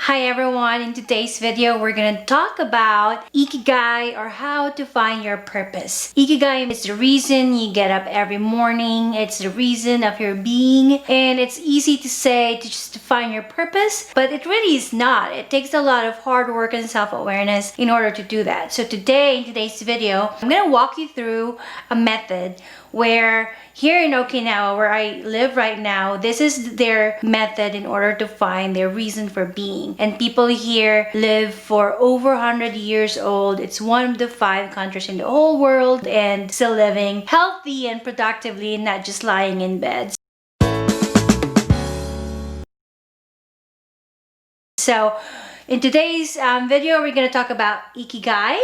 Hi everyone, in today's video we're going to talk about Ikigai, or how to find your purpose. Ikigai is the reason you get up every morning, it's the reason of your being, and it's easy to say to just find your purpose, but it really is not. It takes a lot of hard work and self-awareness in order to do that. So today, in today's video, I'm going to walk you through a method where here in Okinawa, where I live right now, this is their method in order to find their reason for being. And people here live for over 100 years old. It's one of the 5 countries in the whole world and still living healthy and productively, not just lying in bed. So in today's video, we're going to talk about Ikigai.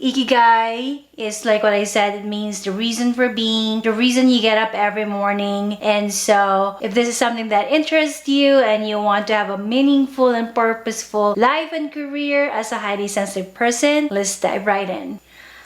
Ikigai is like what I said, it means the reason for being, the reason you get up every morning. And so if this is something that interests you and you want to have a meaningful and purposeful life and career as a highly sensitive person, let's dive right in.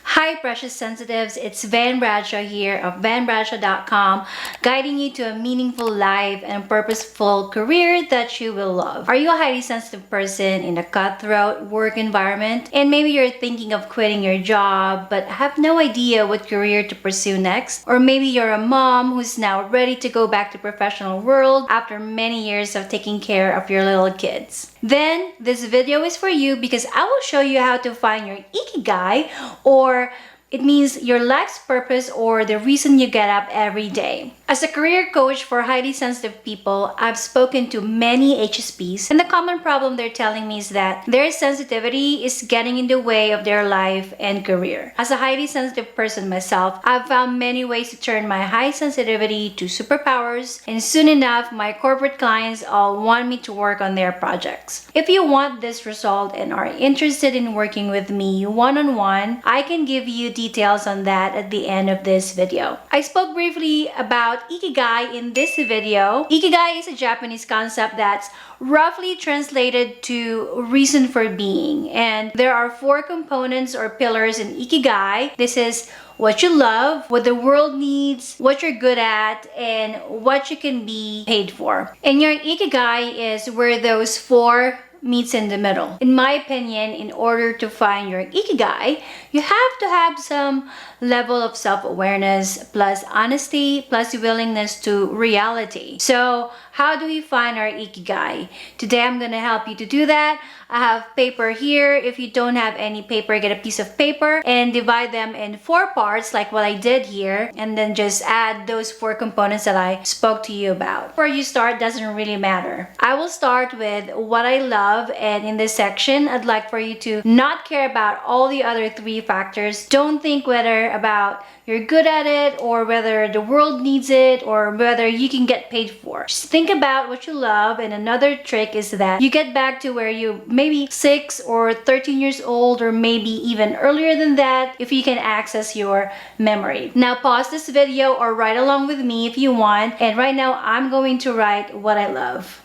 Hi precious sensitives, it's Van Bradshaw here of vanbradshaw.com, guiding you to a meaningful life and purposeful career that you will love. Are you a highly sensitive person in a cutthroat work environment, and maybe you're thinking of quitting your job but have no idea what career to pursue next? Or maybe you're a mom who's now ready to go back to the professional world after many years of taking care of your little kids. Then this video is for you, because I will show you how to find your Ikigai, or it means your life's purpose, or the reason you get up every day. As a career coach for highly sensitive people, I've spoken to many HSPs, and the common problem they're telling me is that their sensitivity is getting in the way of their life and career. As a highly sensitive person myself, I've found many ways to turn my high sensitivity to superpowers, and soon enough, my corporate clients all want me to work on their projects. If you want this result and are interested in working with me one-on-one, I can give you details on that at the end of this video. I spoke briefly about Ikigai in this video. Ikigai is a Japanese concept that's roughly translated to reason for being, and there are 4 components or pillars in Ikigai. This is what you love, what the world needs, what you're good at, and what you can be paid for. And your Ikigai is where those 4 meets in the middle. In my opinion, in order to find your Ikigai, you have to have some level of self-awareness, plus honesty, plus willingness to reality. So how do we find our Ikigai? Today I'm gonna help you to do that. I have paper here. If you don't have any paper, get a piece of paper and divide them in 4 parts like what I did here, and then just add those 4 components that I spoke to you about. Where you start doesn't really matter. I will start with what I love, and in this section I'd like for you to not care about all the other 3 factors. Don't think whether about you're good at it, or whether the world needs it, or whether you can get paid for. Just think about what you love. And another trick is that you get back to where you maybe 6 or 13 years old, or maybe even earlier than that, if you can access your memory. Now pause this video or write along with me if you want. And right now I'm going to write what I love.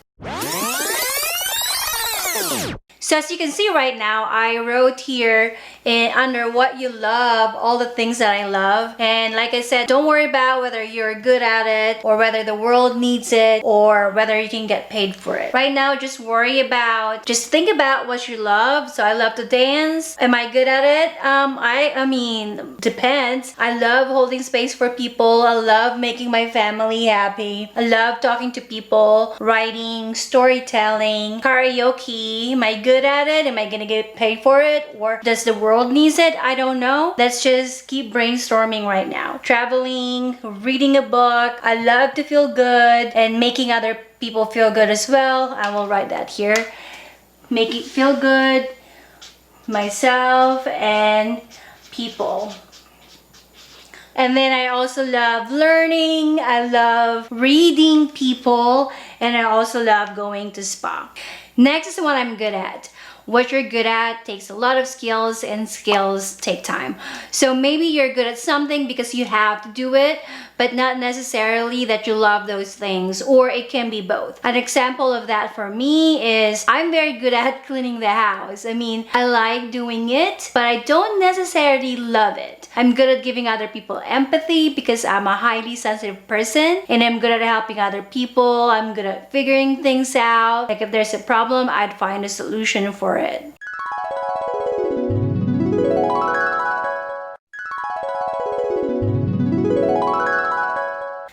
So as you can see right now, I wrote here under what you love, all the things that I love. And like I said, don't worry about whether you're good at it, or whether the world needs it, or whether you can get paid for it. Right now, just think about what you love. So I love to dance. Am I good at it? I mean, depends. I love holding space for people. I love making my family happy. I love talking to people, writing, storytelling, karaoke. Am I good at it? Am I gonna get paid for it? Or does the world needs it? I don't know. Let's just keep brainstorming right now. Traveling, reading a book. I love to feel good, and making other people feel good as well. I will write that here. Make it feel good, myself and people. And then I also love learning. I love reading people, and I also love going to spa. Next is what I'm good at. what you're good at takes a lot of skills, and skills take time. So maybe you're good at something because you have to do it, but not necessarily that you love those things, or it can be both. An example of that for me is I'm very good at cleaning the house. I mean, I like doing it, but I don't necessarily love it. I'm good at giving other people empathy because I'm a highly sensitive person, and I'm good at helping other people. I'm good at figuring things out. Like if there's a problem, I'd find a solution for it.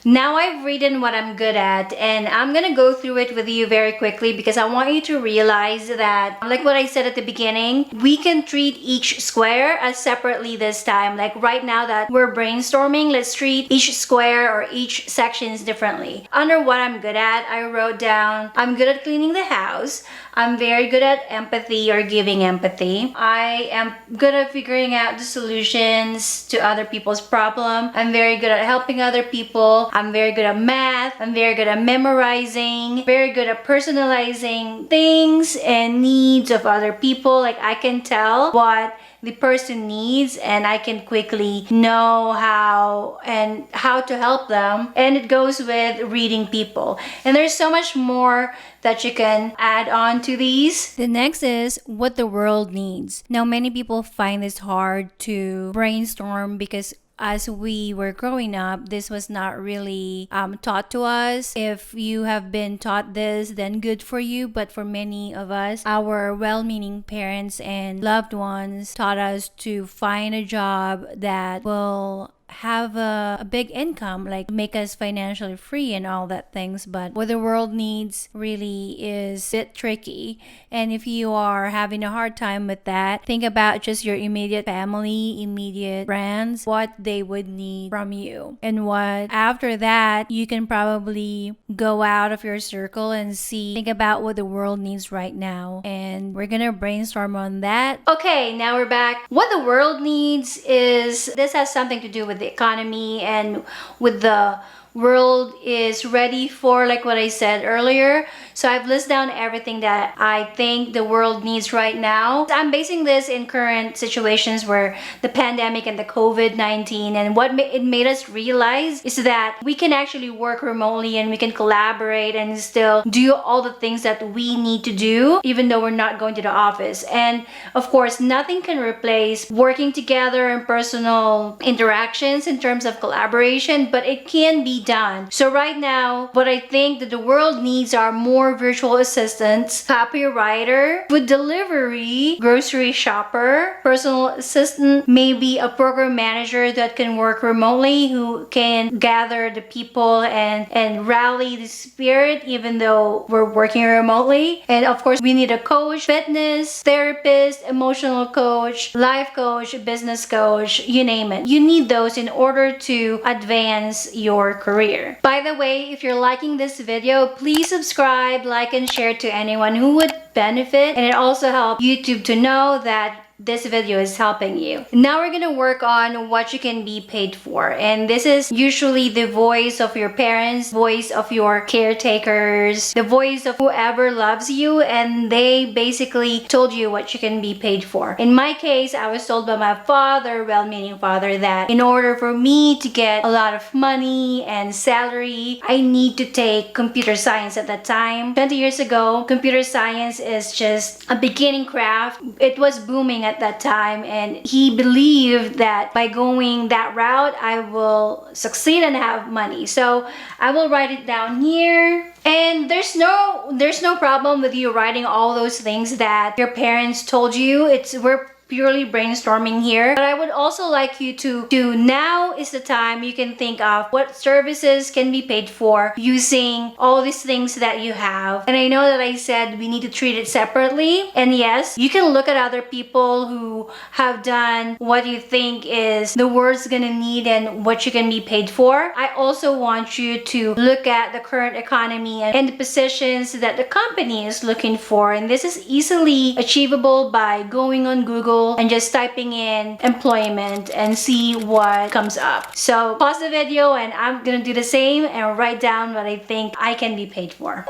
Now I've written what I'm good at, and I'm gonna go through it with you very quickly because I want you to realize that, like what I said at the beginning, we can treat each square as separately this time. Like right now that we're brainstorming, let's treat each square or each sections differently. Under what I'm good at, I wrote down, I'm good at cleaning the house. I'm very good at empathy or giving empathy. I am good at figuring out the solutions to other people's problem. I'm very good at helping other people. I'm very good at math. I'm very good at memorizing. Very good at personalizing things and needs of other people. Like I can tell what the person needs, and I can quickly know how to help them. And it goes with reading people. And there's so much more that you can add on to these. The next is what the world needs. Now, many people find this hard to brainstorm because as we were growing up, this was not really taught to us. If you have been taught this, then good for you. But for many of us, our well-meaning parents and loved ones taught us to find a job that will have a big income, like make us financially free and all that things. But what the world needs really is a bit tricky. And if you are having a hard time with that, think about just your immediate family, immediate friends, what they would need from you. And what after that, you can probably go out of your circle and think about what the world needs right now. And we're gonna brainstorm on that. Okay, now we're back. What the world needs is, this has something to do with the economy and with the world is ready for, like what I said earlier. So I've listed down everything that I think the world needs right now. I'm basing this in current situations where the pandemic and the COVID-19, and what it made us realize is that we can actually work remotely and we can collaborate and still do all the things that we need to do even though we're not going to the office. And of course, nothing can replace working together and personal interactions in terms of collaboration, but it can be done. So right now, what I think that the world needs are more virtual assistants, copywriter, food delivery, grocery shopper, personal assistant, maybe a program manager that can work remotely, who can gather the people and rally the spirit even though we're working remotely. And of course, we need a coach, fitness, therapist, emotional coach, life coach, business coach, you name it. You need those in order to advance your career. By the way, if you're liking this video, please subscribe, like, and share to anyone who would benefit. And it also helps YouTube to know that this video is helping you. Now we're gonna work on what you can be paid for. And this is usually the voice of your parents, voice of your caretakers, the voice of whoever loves you, and they basically told you what you can be paid for. In my case, I was told by my father, well-meaning father, that in order for me to get a lot of money and salary, I need to take computer science. At that time, 20 years ago, computer science is just a beginning craft. It was booming at that time, and he believed that by going that route I will succeed and have money. So I will write it down here. And there's no problem with you writing all those things that your parents told you. We're purely brainstorming here. But I would also like you to now is the time you can think of what services can be paid for using all these things that you have. And I know that I said we need to treat it separately. And yes, you can look at other people who have done what you think is the world's gonna need and what you can be paid for. I also want you to look at the current economy and the positions that the company is looking for. And this is easily achievable by going on Google and just typing in employment and see what comes up. So pause the video and I'm gonna do the same and write down what I think I can be paid for.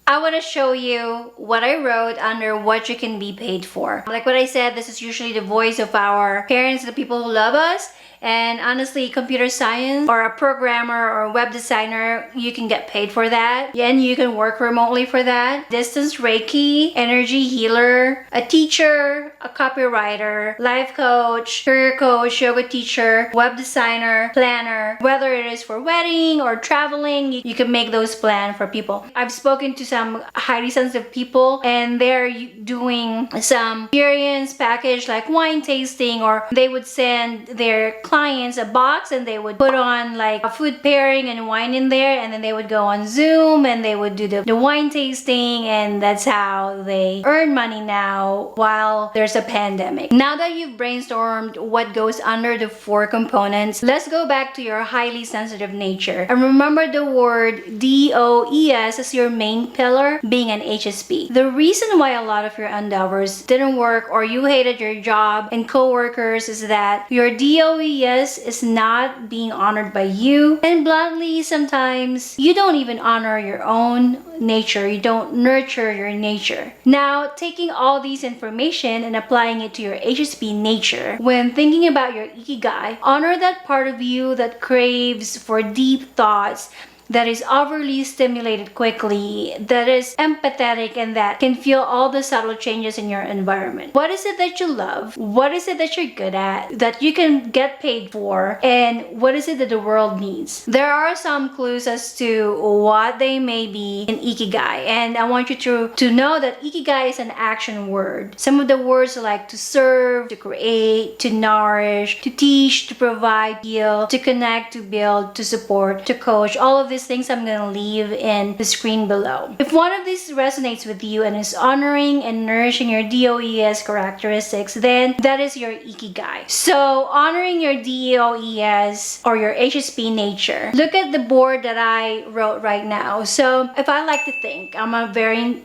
I would want to show you what I wrote under what you can be paid for. Like what I said, this is usually the voice of our parents, the people who love us. And honestly, computer science or a programmer or a web designer, you can get paid for that. And you can work remotely for that. Distance Reiki, energy healer, a teacher, a copywriter, life coach, career coach, yoga teacher, web designer, planner. Whether it is for wedding or traveling, you can make those plans for people. I've spoken to some highly sensitive people and they're doing some experience package like wine tasting, or they would send their clients a box and they would put on like a food pairing and wine in there, and then they would go on Zoom and they would do the wine tasting, and that's how they earn money now while there's a pandemic. Now that you've brainstormed what goes under the 4 components, let's go back to your highly sensitive nature and remember the word DOES as your main pillar, being an HSP. The reason why a lot of your endeavors didn't work or you hated your job and coworkers is that your DOES is not being honored by you, and bluntly, sometimes you don't even honor your own nature. You don't nurture your nature. Now, taking all these information and applying it to your HSP nature, when thinking about your Ikigai, honor that part of you that craves for deep thoughts, that is overly stimulated quickly, that is empathetic, and that can feel all the subtle changes in your environment. What is it that you love? What is it that you're good at, that you can get paid for? And what is it that the world needs? There are some clues as to what they may be in Ikigai. And I want you to know that Ikigai is an action word. Some of the words are like to serve, to create, to nourish, to teach, to provide, heal, to connect, to build, to support, to coach. All of these things I'm gonna leave in the screen below. If one of these resonates with you and is honoring and nourishing your DOES characteristics, then that is your Ikigai. So honoring your DOES or your HSP nature, look at the board that I wrote right now. So if I like to think, I'm a very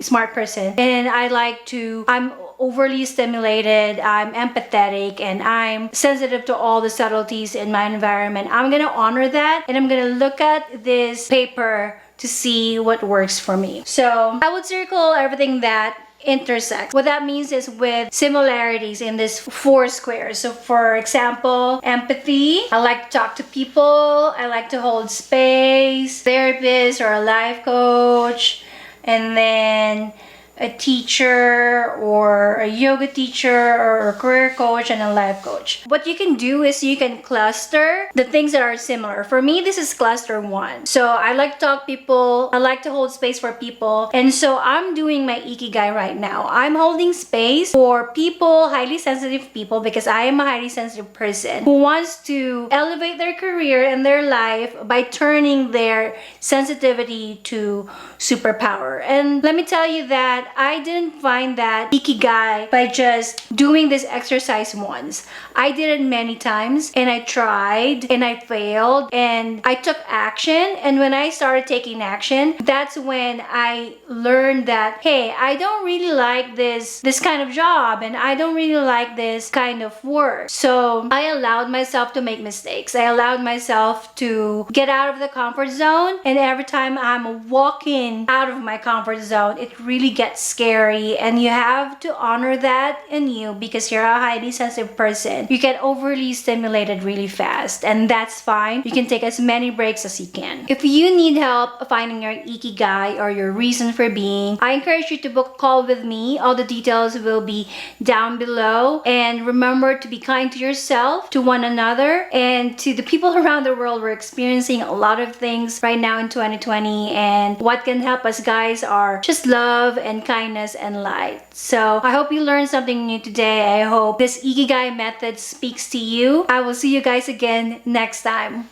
smart person and I'm overly stimulated, I'm empathetic, and I'm sensitive to all the subtleties in my environment. I'm gonna honor that, and I'm gonna look at this paper to see what works for me. So I would circle everything that intersects. What that means is with similarities in this 4 squares. So for example, empathy. I like to talk to people. I like to hold space. Therapist or a life coach. And then a teacher or a yoga teacher or a career coach and a life coach. What you can do is you can cluster the things that are similar. For me, this is cluster 1. So I like to talk to people. I like to hold space for people. And so I'm doing my Ikigai right now. I'm holding space for people, highly sensitive people, because I am a highly sensitive person who wants to elevate their career and their life by turning their sensitivity to superpower. And let me tell you that I didn't find that Ikigai by just doing this exercise once. I did it many times and I tried and I failed and I took action, and when I started taking action, that's when I learned that, hey, I don't really like this kind of job and I don't really like this kind of work. So I allowed myself to make mistakes. I allowed myself to get out of the comfort zone, and every time I'm walking out of my comfort zone, it really gets scary, and you have to honor that in you because you're a highly sensitive person. You get overly stimulated really fast, and that's fine. You can take as many breaks as you can. If you need help finding your Ikigai or your reason for being, I encourage you to book a call with me. All the details will be down below, and remember to be kind to yourself, to one another, and to the people around the world. We're experiencing a lot of things right now in 2020, and what can help us, guys, are just love and kindness and light. So I hope you learned something new today. I hope this Ikigai method speaks to you. I will see you guys again next time.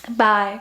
Bye.